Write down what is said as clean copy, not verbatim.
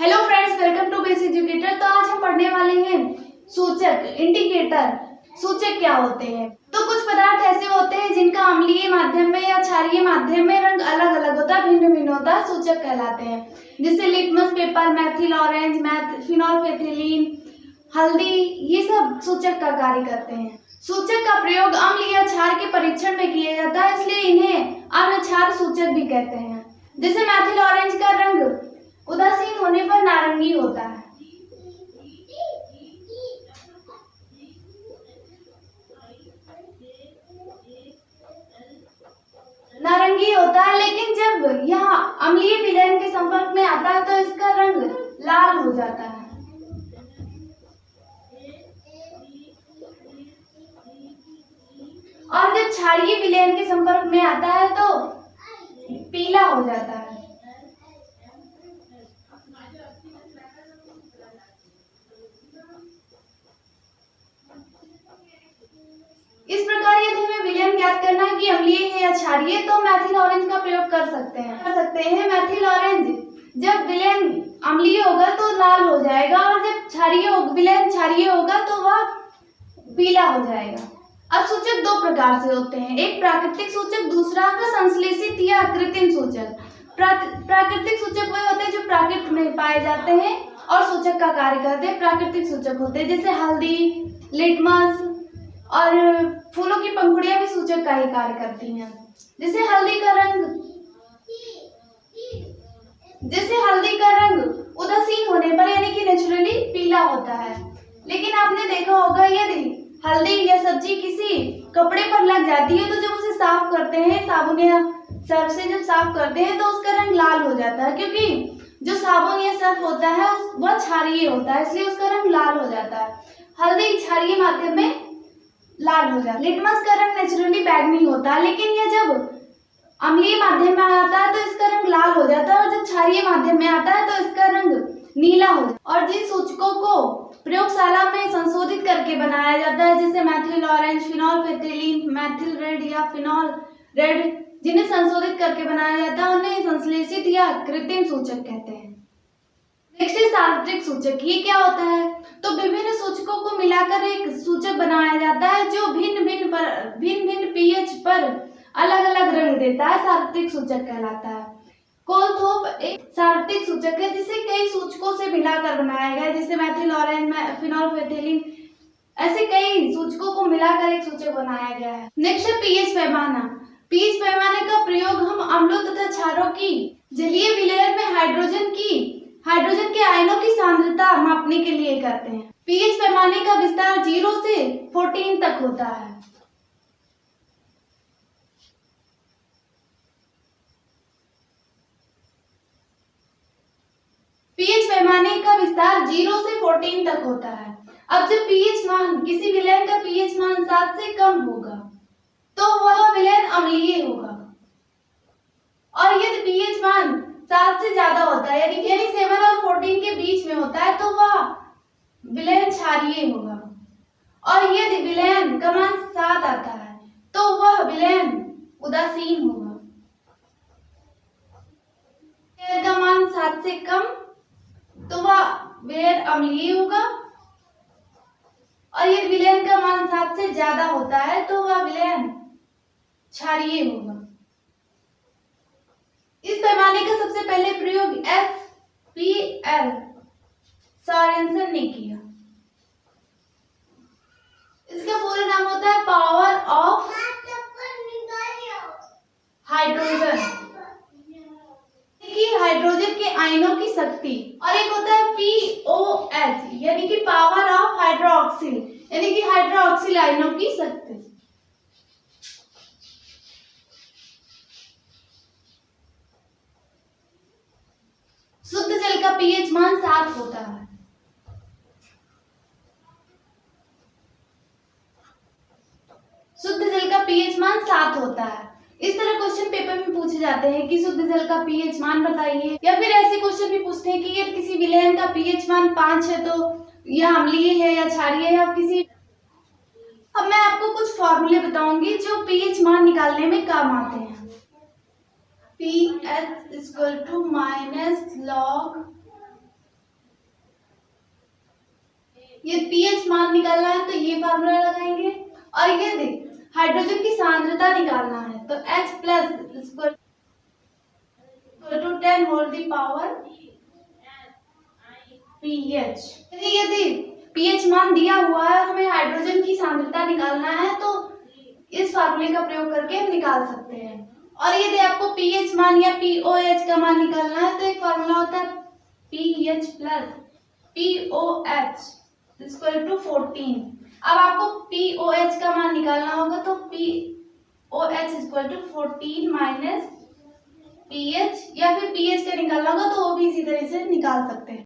Hello friends, welcome to base educator. तो आज हम पढ़ने वाले हैं सूचक, इंडिकेटर। सूचक क्या होते हैं? तो कुछ पदार्थ ऐसे होते हैं जिनका अम्लीय माध्यम में या क्षारीय माध्यम में रंग अलग अलग होता है, भिन्न भिन्न होता है, सूचक कहलाते हैं। जैसे लिटमस पेपर, मैथिल ऑरेंज, फिनोल्फेथिलीन, हल्दी, ये सब सूचक का कार्य करते हैं। सूचक का प्रयोग अम्ल या क्षार के परीक्षण में किया जाता है, इसलिए इन्हें अम्ल क्षार सूचक भी कहते हैं। जैसे मैथिल ऑरेंज का रंग उदासीन होने पर नारंगी होता है। नारंगी होता है, लेकिन जब यह अम्लीय विलयन के संपर्क में आता है तो इसका रंग लाल हो जाता है। और जब क्षारीय विलयन के संपर्क में आता है तो पीला हो जाता है। इस प्रकार यदि हमें विलयन ज्ञात करना है कि अम्लीय है या क्षारीय, तो मैथिल ऑरेंज का प्रयोग कर सकते हैं। मैथिल ऑरेंज जब विलयन अम्लीय होगा तो लाल हो जाएगा, और जब विलयन क्षारीय होगा तो वह पीला हो जाएगा। अब सूचक दो प्रकार से होते हैं, एक प्राकृतिक सूचक, दूसरा संश्लेषित या कृत्रिम सूचक। प्राकृतिक सूचक वह होते हैं जो प्राकृतिक में पाए जाते हैं और सूचक का कार्य करते हैं। प्राकृतिक सूचक होते हैं जैसे हल्दी, लिटमस और फूलों की पंखुड़ियां भी सूचक का ही कार्य करती हैं। जैसे हल्दी का रंग उदासीन होने पर यानी कि नेचुरली पीला होता है। लेकिन आपने देखा होगा, यदि हल्दी या सब्जी किसी कपड़े पर लग जाती है तो जब उसे साफ करते हैं, साबुन या सर्फ से जब साफ करते हैं तो उसका रंग लाल हो जाता है, क्योंकि जो साबुन या सर्फ होता है वह क्षारीय होता है, इसलिए उसका रंग लाल हो जाता है। हल्दी क्षारीय माध्यम में लाल हो जाता है। लिटमस का रंग नेचुरली बैंगनी होता है, लेकिन यह जब अम्लीय माध्यम में आता है तो इसका रंग लाल हो जाता है, और जब क्षारीय माध्यम में आता है तो इसका रंग नीला हो जाता है। और जिन सूचकों को प्रयोगशाला में संशोधित करके बनाया जाता है, जैसे मैथिल ऑरेंज, फिनोल्फेथिलीन, मैथिल रेड या फिनोल रेड, जिन्हें संशोधित करके बनाया जाता है उन्हें संश्लेषित या कृत्रिम सूचक कहते हैं। नेक्स्ट है सार्वत्रिक सूचक। ये क्या होता है? तो विभिन्न सूचकों को मिलाकर एक सूचक बनाया जाता है जो भिन्न भिन्न पीएच पर अलग अलग रंग देता है, सार्वत्रिक सूचक कहलाता है। कोलथोप एक सार्वत्रिक सूचक है जिसे कई सूचकों से मिलाकर बनाया गया है, जैसे मैथिल ऑरेंज, फिनोल्फेथिलीन, ऐसे कई सूचकों को मिलाकर एक सूचक बनाया गया है। नेक्स्ट है पीएच पैमाना। पीएच पैमाने का प्रयोग हम अम्लों तथा क्षारों की जलीय विलयन में हाइड्रोजन के आयनों की सांद्रता मापने के लिए करते हैं। पीएच पैमाने का विस्तार 0 से 14 तक होता है। पीएच पैमाने का विस्तार 0 से 14 तक होता है। अब जब पीएच मान, किसी विलयन का पीएच मान 7 से कम होगा तो वह विलयन अम्लीय होगा, और यदि पीएच मान 7 से ज्यादा होता है यानी 7 और 14 के बीच में होता है तो वह विलयन क्षारीय होगा, और यदि विलयन का मान 7 आता है तो वह विलयन उदासीन होगा। विलयन का मान 7 से कम तो वह विलयन अम्लीय होगा, और यदि विलयन का मान 7 से ज्यादा होता है तो वह विलयन क्षारीय होगा। इस पैमाने का सबसे पहले प्रयोग SPL सॉरेंसन ने किया। इसका पूरा नाम होता है पावर ऑफ हाइड्रोजन, कि हाइड्रोजन के आयनों की शक्ति, और एक होता है POH यानी कि पावर ऑफ हाइड्रोक्सिल यानी कि हाइड्रोक्सिल आयनों की शक्ति। शुद्ध जल का पीएच मान 7 होता है। शुद्ध जल का पीएच मान 7 होता है। इस तरह क्वेश्चन पेपर में पूछे जाते हैं कि शुद्ध जल का पीएच मान बताइए, या फिर ऐसे क्वेश्चन भी पूछते हैं कि यदि किसी विलयन का पीएच मान 5 है तो यह अम्लीय है या क्षारीय है, या किसी। अब मैं आपको कुछ फॉर्मूले बताऊंगी जो पीएच मान निकालने में काम आते हैं। pH = -log ये पीएच मान निकालना है तो ये फार्मूला लगाएंगे। और ये देख हाइड्रोजन की सांद्रता निकालना है तो H plus equal to 10 whole the power pH. यदि पीएच मान दिया हुआ है और हमें हाइड्रोजन की सांद्रता निकालना है तो इस फार्मूले का प्रयोग करके हम निकाल सकते हैं। और यदि आपको पीएच मान या पीओएच का मान निकालना है तो एक फार्मूला होता है pH plus pOH equal to 14। अब आपको पीओएच का मान निकालना होगा तो pOH equal to 14 minus pH, या फिर पीएच का निकालना होगा तो वो भी इसी तरह से निकाल सकते हैं।